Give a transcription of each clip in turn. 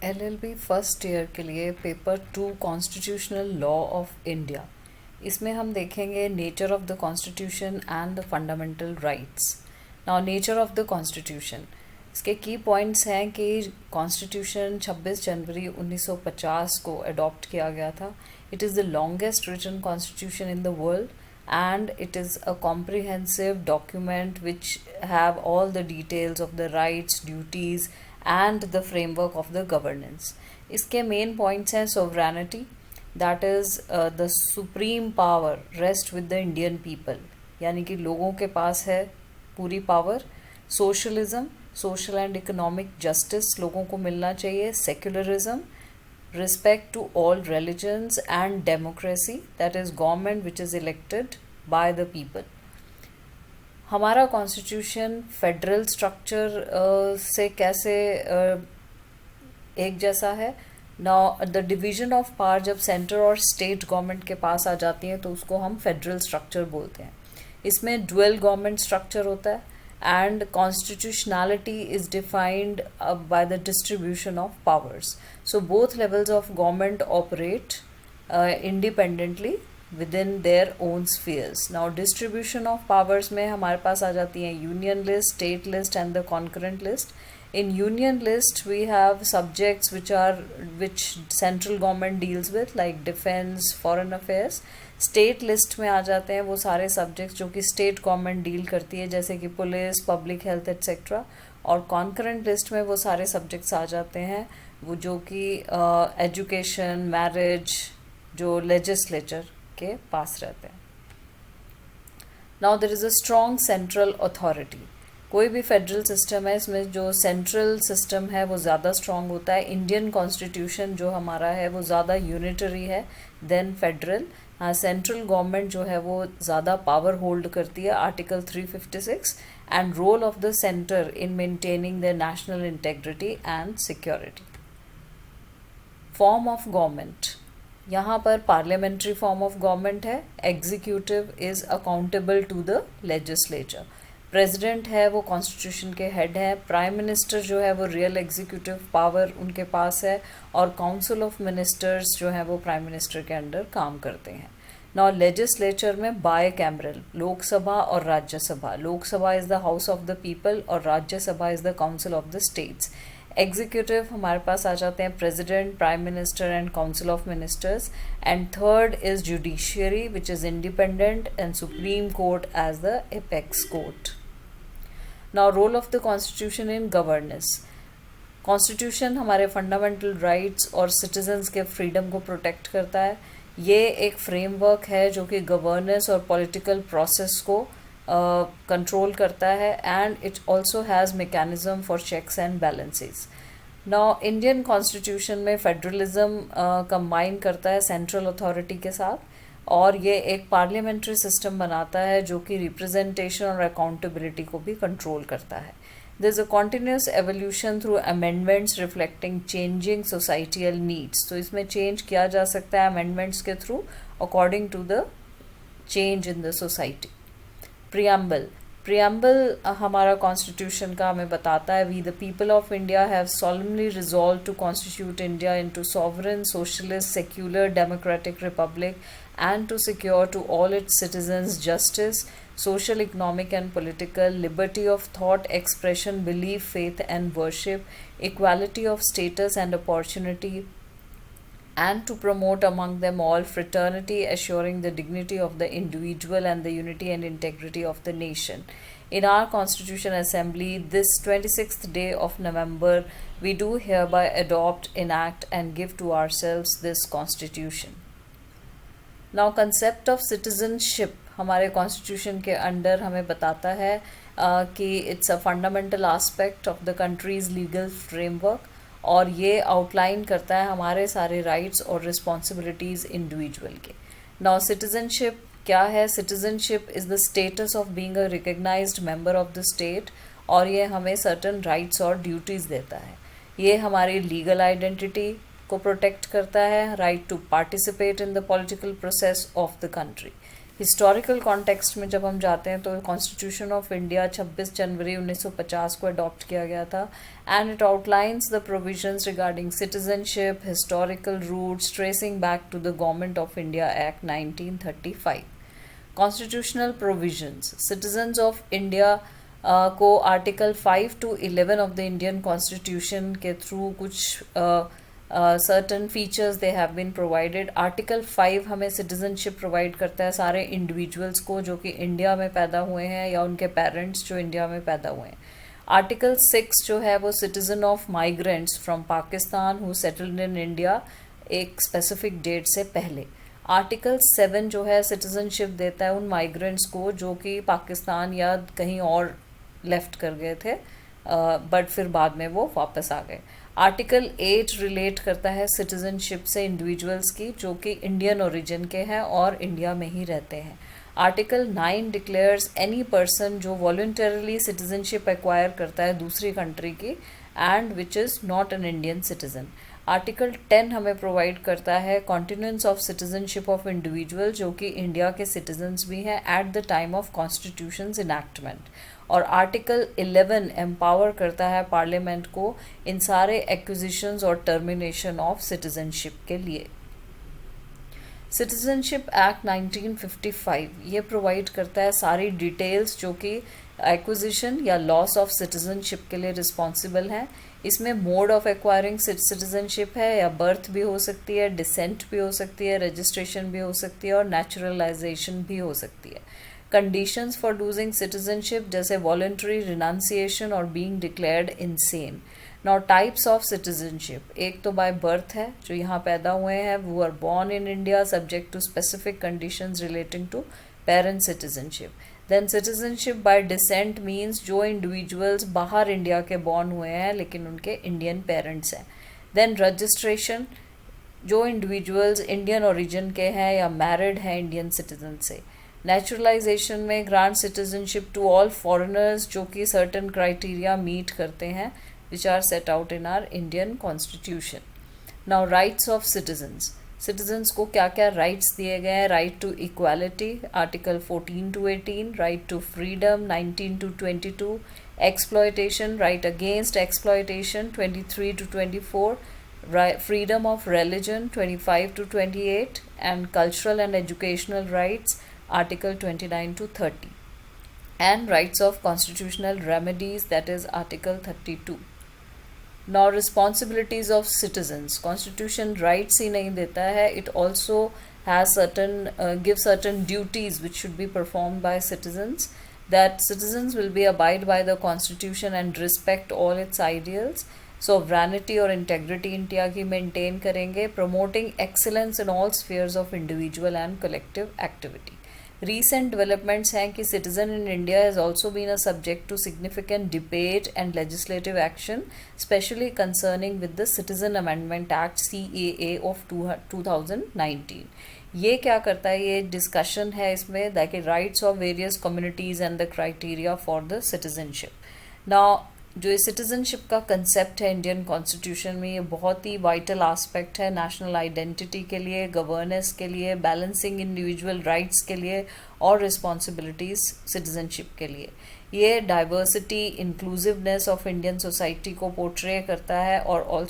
LLB first year के लिए paper 2 constitutional law of India. इसमें हम देखेंगे nature of the constitution and the fundamental rights. Now nature of the constitution, इसके की पॉइंट्स हैं कि कॉन्स्टिट्यूशन 26 जनवरी 1950 को अडॉप्ट किया गया था। It is the longest written constitution in the world and it is a comprehensive document which have all the details of the rights, duties and the framework of the governance. इसके main points हैं sovereignty, that is the supreme power rest with the Indian people, यानी कि लोगों के पास है पूरी power. Socialism, social and economic justice लोगों को मिलना चाहिए. Secularism, respect to all religions, and democracy, that is government which is elected by the people. हमारा कॉन्स्टिट्यूशन फेडरल स्ट्रक्चर से कैसे एक जैसा है। Now the division of power जब सेंटर और स्टेट गवर्नमेंट के पास आ जाती है तो उसको हम फेडरल स्ट्रक्चर बोलते हैं। इसमें डुअल गवर्नमेंट स्ट्रक्चर होता है and constitutionality is defined by the distribution of powers. So both levels of government operate independently within their own spheres. Now distribution of powers में हमारे पास आ जाती हैं union list, state list and the concurrent list. In union list we have subjects which central government deals with like defense, foreign affairs. State list में आ जाते हैं वो सारे सब्जेक्ट्स जो कि स्टेट गवर्नमेंट डील करती है, जैसे कि पुलिस, पब्लिक हेल्थ एट्सेट्रा। और कॉन्करेंट लिस्ट में वो सारे सब्जेक्ट्स आ जाते हैं वो जो कि एजुकेशन, मैरिज, जो लेजिस्लेचर के पास रहते हैं। Now there is a strong central authority. कोई भी फेडरल सिस्टम है इसमें जो सेंट्रल सिस्टम है वो ज़्यादा स्ट्रॉन्ग होता है। इंडियन कॉन्स्टिट्यूशन जो हमारा है वो ज़्यादा यूनिटरी है देन फेडरल। सेंट्रल गवर्नमेंट जो है वो ज़्यादा पावर होल्ड करती है, article 356, and role of the centre in maintaining the national integrity and security. Form of government, यहाँ पर पार्लियामेंट्री फॉर्म ऑफ गवर्नमेंट है। Executive is accountable to the legislature. President है वो कॉन्स्टिट्यूशन के हेड है। Prime minister जो है वो रियल एग्जीक्यूटिव पावर उनके पास है, और काउंसिल ऑफ मिनिस्टर्स जो है वो प्राइम मिनिस्टर के अंडर काम करते हैं। नाउ लेजिस्लेचर में बाय कैमरल, लोकसभा और Rajya Sabha. Lok Sabha is the house of the people और Rajya Sabha is the council of the states. Executive हमारे पास आ जाते हैं president, prime minister and council of ministers. And third is judiciary which is independent and supreme court as the apex court. Now role of the constitution in governance. Constitution हमारे fundamental rights और citizens के freedom को protect करता है। ये एक framework है जो कि गवर्नेंस और पॉलिटिकल प्रोसेस को कंट्रोल करता है, and it also has mechanism for checks and balances. Now Indian constitution में फेडरलिज्म कंबाइन करता है सेंट्रल अथॉरिटी के साथ, और ये एक पार्लियामेंट्री सिस्टम बनाता है जो कि रिप्रेजेंटेशन और अकाउंटेबिलिटी को भी कंट्रोल करता है। There is a continuous evolution through amendments reflecting changing societal needs. तो इसमें चेंज किया जा सकता है अमेंडमेंट्स के through according to the change in the society. Preamble, preamble हमारा कॉन्स्टिट्यूशन का हमें बताता है, we the people of India have solemnly resolved to constitute India into sovereign, socialist, secular, democratic republic, and to secure to all its citizens justice, social, economic and political, liberty of thought, expression, belief, faith and worship, equality of status and opportunity, and to promote among them all fraternity, assuring the dignity of the individual and the unity and integrity of the nation. In our Constitution Assembly, this 26th day of November, we do hereby adopt, enact and give to ourselves this Constitution. Now concept of citizenship हमारे constitution के under हमें बताता है कि it's a fundamental aspect of the country's legal framework, और ये outline करता है हमारे सारे राइट्स और रिस्पॉन्सिबिलिटीज़ इंडिविजुअल के। नाउ सिटीजनशिप क्या है? Citizenship is the status of being a recognised member of the state, और ये हमें सर्टन राइट्स और ड्यूटीज़ देता है। ये हमारी लीगल आइडेंटिटी को प्रोटेक्ट करता है, right to participate in the political process of the country. Historical context में जब हम जाते हैं तो कॉन्स्टिट्यूशन ऑफ इंडिया 26 जनवरी 1950 को अडॉप्ट किया गया था and it outlines the provisions regarding citizenship, historical roots tracing back to the government of India act 1935. Constitutional provisions. Citizens of India को article 5 to 11 of the Indian constitution के through कुछ certain features they have been provided. Article 5 हमें citizenship provide करता है सारे individuals को जो कि इंडिया में पैदा हुए हैं या उनके पेरेंट्स जो इंडिया में पैदा हुए हैं. आर्टिकल 6 जो है वो citizen of migrants from Pakistan who settled in India एक स्पेसिफिक डेट से पहले. आर्टिकल 7 जो है सिटीजनशिप देता है उन माइग्रेंट्स को जो कि पाकिस्तान या कहीं और लेफ्ट कर गए थे बट फिर बाद में वो वापस आ गए. आर्टिकल 8 रिलेट करता है सिटीजनशिप से इंडिविजुअल्स की जो कि इंडियन ओरिजिन के हैं और इंडिया में ही रहते हैं. आर्टिकल 9 डिक्लेयर्स एनी पर्सन जो वॉलंटरली सिटीजनशिप एक्वायर करता है दूसरी कंट्री की and which is not an Indian citizen. Article 10 हमें प्रोवाइड करता है कॉन्टिन्यूंस ऑफ सिटीजनशिप ऑफ इंडिविजुअल जो कि इंडिया के सिटीजन्स भी हैं at the time of constitutions enactment. और आर्टिकल 11 एम्पावर करता है पार्लियामेंट को इन सारे एक्विजिशंस और टर्मिनेशन ऑफ सिटीजनशिप के लिए. सिटीजनशिप एक्ट 1955 ये प्रोवाइड करता है सारी डिटेल्स जो कि एक्विजिशन या लॉस ऑफ सिटीजनशिप के लिए रिस्पॉन्सिबल हैं. इसमें मोड ऑफ एक्वायरिंग सिटीजनशिप है या बर्थ भी हो सकती है, डिसेंट भी हो सकती है, रजिस्ट्रेशन भी हो सकती है और नेचुरलाइजेशन भी हो सकती है. कंडीशंस फॉर लूजिंग सिटीजनशिप जैसे वॉलंटरी रिनाउंसिएशन और being declared insane. Now types of citizenship. एक तो बाय बर्थ है जो यहाँ पैदा हुए हैं वो are born in India subject to specific conditions relating to parent citizenship. Then citizenship by descent means जो इंडिविजुअल्स बाहर इंडिया के बॉर्न हुए हैं लेकिन उनके इंडियन पेरेंट्स हैं. देन रजिस्ट्रेशन जो इंडिविजुअल्स इंडियन ओरिजिन के हैं या मैरिड हैं इंडियन सिटीजन से. नेचुरलाइजेशन में grant citizenship to all foreigners जो कि सर्टन क्राइटेरिया मीट करते हैं which are set out in our Indian Constitution. Now rights of citizens. Citizens को क्या क्या rights दिए गए हैं. Right to equality, Article 14 to 18. Right to freedom, 19 to 22. Exploitation, right against exploitation, 23 to 24. Right, freedom of religion, 25 to 28. And cultural and educational rights, Article 29 to 30. And rights of constitutional remedies, that is Article 32. Now responsibilities of citizens. Constitution rights ही नहीं देता है. It also has gives certain duties which should be performed by citizens. That citizens will be abide by the constitution and respect all its ideals. Sovereignty और integrity India की maintain करेंगे. Promoting excellence in all spheres of individual and collective activity. Recent developments हैं कि citizen in India has also been a subject to significant debate and legislative action, especially concerning with the Citizen Amendment Act CAA of 2019. ये क्या करता है, ये discussion है इसमें that rights of various communities and the criteria for the citizenship. Now जो ये citizenship का कंसेप्ट है इंडियन कॉन्स्टिट्यूशन में ये बहुत ही वाइटल आस्पेक्ट है नेशनल आइडेंटिटी के लिए, गवर्नेंस के लिए, बैलेंसिंग इंडिविजुअल राइट्स के लिए और रिस्पॉन्सिबिलिटीज़ सिटीजनशिप के लिए. ये diversity inclusiveness of Indian society को पोर्ट्रे करता है और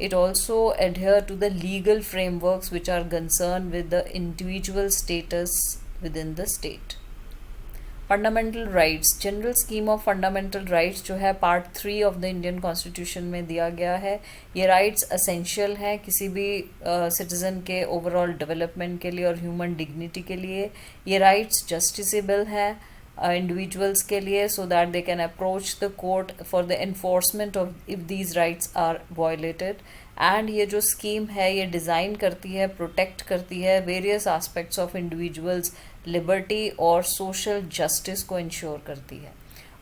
it also adhere to the legal frameworks which are concern with the individual status within the state. Fundamental rights. General scheme of fundamental rights जो है part 3 of the Indian constitution में दिया गया है. ये राइट्स असेंशियल हैं किसी भी सिटीज़न के ओवरऑल डेवलपमेंट के लिए और ह्यूमन डिग्निटी के लिए. ये राइट्स जस्टिसेबल हैं इंडिविजुअल्स के लिए so that they can approach the court for the enforcement of if these rights are violated. And ये जो स्कीम है ये डिज़ाइन करती है, प्रोटेक्ट करती है various aspects of individuals liberty और सोशल जस्टिस को इंश्योर करती है.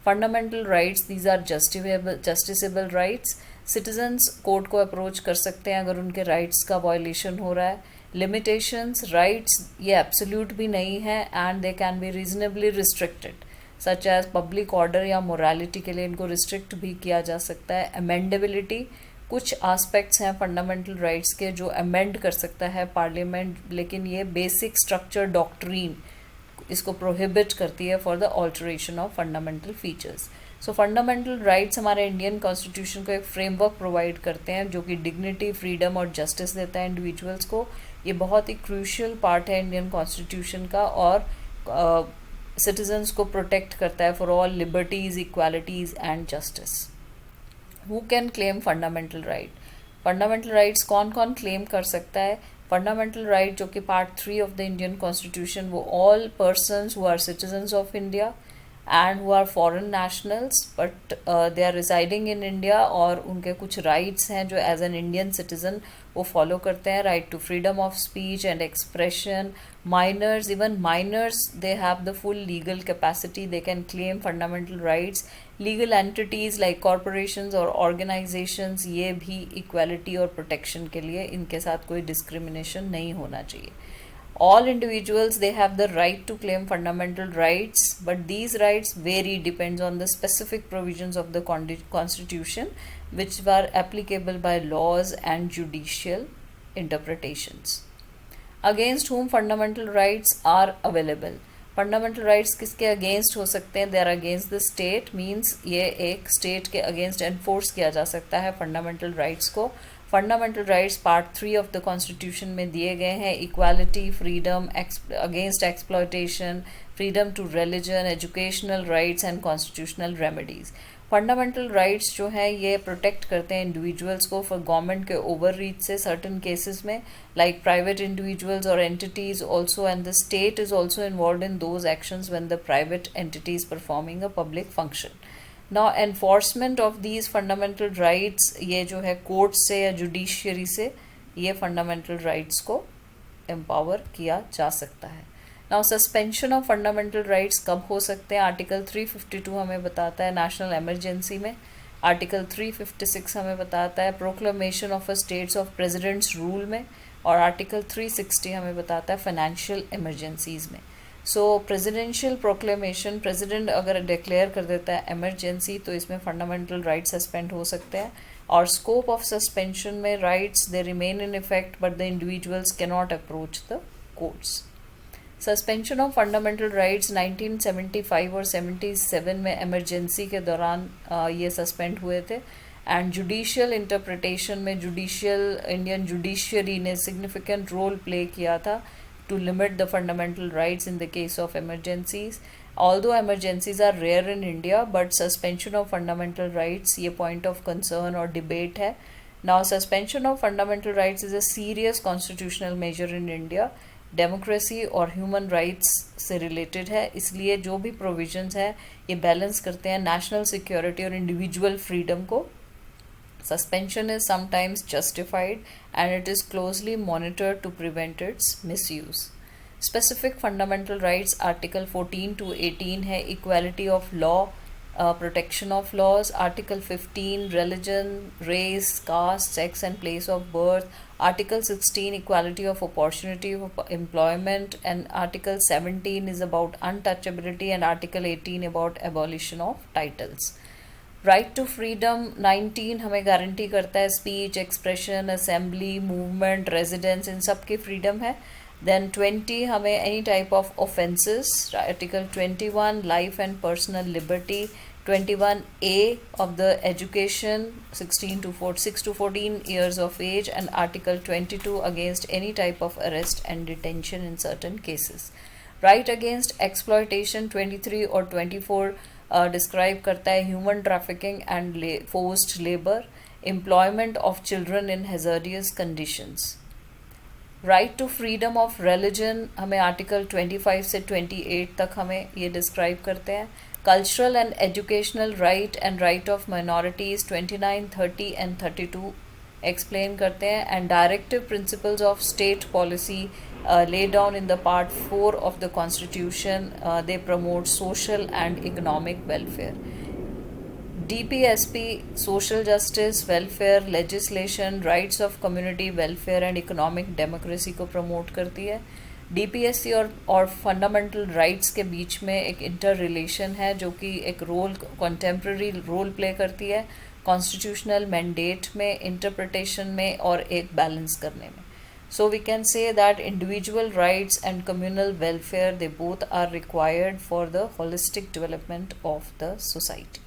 Fundamental rights these are justiciable rights. Citizens court को अप्रोच कर सकते हैं अगर उनके राइट्स का वायलेशन हो रहा है. लिमिटेशंस. राइट्स ये एब्सोल्यूट भी नहीं है and they can be reasonably restricted such as public order या मोरालिटी के लिए इनको रिस्ट्रिक्ट भी किया जा सकता है. अमेंडेबिलिटी. कुछ एस्पेक्ट्स हैं फंडामेंटल राइट्स के जो अमेंड कर सकता है पार्लियामेंट लेकिन ये बेसिक स्ट्रक्चर डॉक्ट्रीन इसको प्रोहिबिट करती है for the alteration of fundamental features. So fundamental rights हमारे इंडियन कॉन्स्टिट्यूशन को एक फ्रेमवर्क प्रोवाइड करते हैं जो कि डिग्निटी, फ्रीडम और जस्टिस देता है इंडिविजुअल्स को। ये बहुत ही क्रूशियल पार्ट है इंडियन कॉन्स्टिट्यूशन का, और सिटीजन्स को प्रोटेक्ट करता है for all liberties, equalities and justice. Who can claim fundamental right? Fundamental rights कौन कौन क्लेम कर सकता है? फंडामेंटल राइट जो कि part 3 of the Indian constitution, वो all persons who are citizens of India and who are foreign nationals but they are residing in India, और उनके कुछ राइट्स हैं जो एज एन इंडियन सिटीजन वो फॉलो करते हैं। Right to freedom of speech and expression, minors, even minors they have the full legal capacity, they can claim fundamental rights. Legal entities like corporations और organisations, ये भी equality और protection के लिए, इनके साथ कोई डिस्क्रिमिनेशन नहीं होना चाहिए। All individuals, they have the right to claim fundamental rights, but these rights vary depends on the specific provisions of the constitution which were applicable by laws and judicial interpretations. Against whom fundamental rights are available? Fundamental rights किसके against हो सकते हैं? They are against the state, means ये एक state के against enforce किया जा सकता है फंडामेंटल राइट्स को। Fundamental rights part 3 of the constitution में दिए गए हैं। Equality, freedom against exploitation, freedom to religion, educational rights and constitutional remedies. Fundamental rights जो हैं ये प्रोटेक्ट करते हैं इंडिविजुअल्स को फॉर गवर्नमेंट के ओवर रीच से सर्टन केसेस में, लाइक प्राइवेट इंडिविजुअल्स और entities also, and the state is also involve in those actions when the private entity is performing a public function. Now enforcement of these fundamental rights, ये जो है court से या judiciary से ये fundamental rights को empower किया जा सकता है। Now suspension of fundamental rights कब हो सकते हैं? आर्टिकल 352 हमें बताता है नेशनल इमरजेंसी में। आर्टिकल 356 हमें बताता है proclamation of a states of presidents rule में, और आर्टिकल 360 हमें बताता है फाइनेंशियल इमरजेंसीज में। सो प्रेसिडेंशियल प्रोक्लेमेशन, प्रेसिडेंट अगर डिक्लेयर कर देता है इमरजेंसी तो इसमें फंडामेंटल राइट्स सस्पेंड हो सकते हैं। और स्कोप ऑफ सस्पेंशन में rights they remain in effect but the individuals can not approach the courts. Suspension of fundamental rights 1975 और 77 में इमरजेंसी के दौरान ये सस्पेंड हुए थे, एंड जुडिशियल इंटरप्रिटेशन में इंडियन जुडिशरी ने सिग्निफिकेंट रोल प्ले किया था to limit the fundamental rights in the case of emergencies. Although emergencies are rare in India, but suspension of fundamental rights ये point of concern और debate है. Now suspension of fundamental rights is a serious constitutional measure in India. Democracy और human rights से related है, इसलिए जो भी provisions है ये बैलेंस करते हैं नेशनल सिक्योरिटी और इंडिविजुअल फ्रीडम को। Suspension is sometimes justified and it is closely monitored to prevent its misuse. Specific fundamental rights Article 14 to 18 है equality of law, protection of laws. Article 15 religion, race, caste, sex and place of birth. Article 16 equality of opportunity of employment, and Article 17 is about untouchability, and Article 18 about abolition of titles. Right to freedom 19 हमें guarantee करता है speech, expression, assembly, movement, residence, इन सब की freedom है। Then 20 हमें any type of offences, article 21 life and personal liberty, 21A of the education 6 to 14 years of age, and Article 22 against any type of arrest and detention in certain cases. Right against exploitation 23 और 24 describe करता है human trafficking and forced labour, employment of children in hazardous conditions. Right to freedom of religion हमें article 25 से 28 तक हमें ये describe करते हैं। Cultural and educational right and right of minorities 29, 30 and 32 explain करते हैं, and directive principles of state policy laid down in the part 4 of the constitution. They promote social and economic welfare. DPSP social justice, welfare, legislation, rights of community welfare and economic democracy को promote करती है। DPSC और fundamental rights के बीच में एक inter relation है जो कि एक रोल, कंटेम्प्रेरी रोल प्ले करती है कॉन्स्टिट्यूशनल मैंडेट में, इंटरप्रिटेशन में और एक बैलेंस करने में। So we can say that individual rights and communal welfare, they both are required for the holistic development of the society.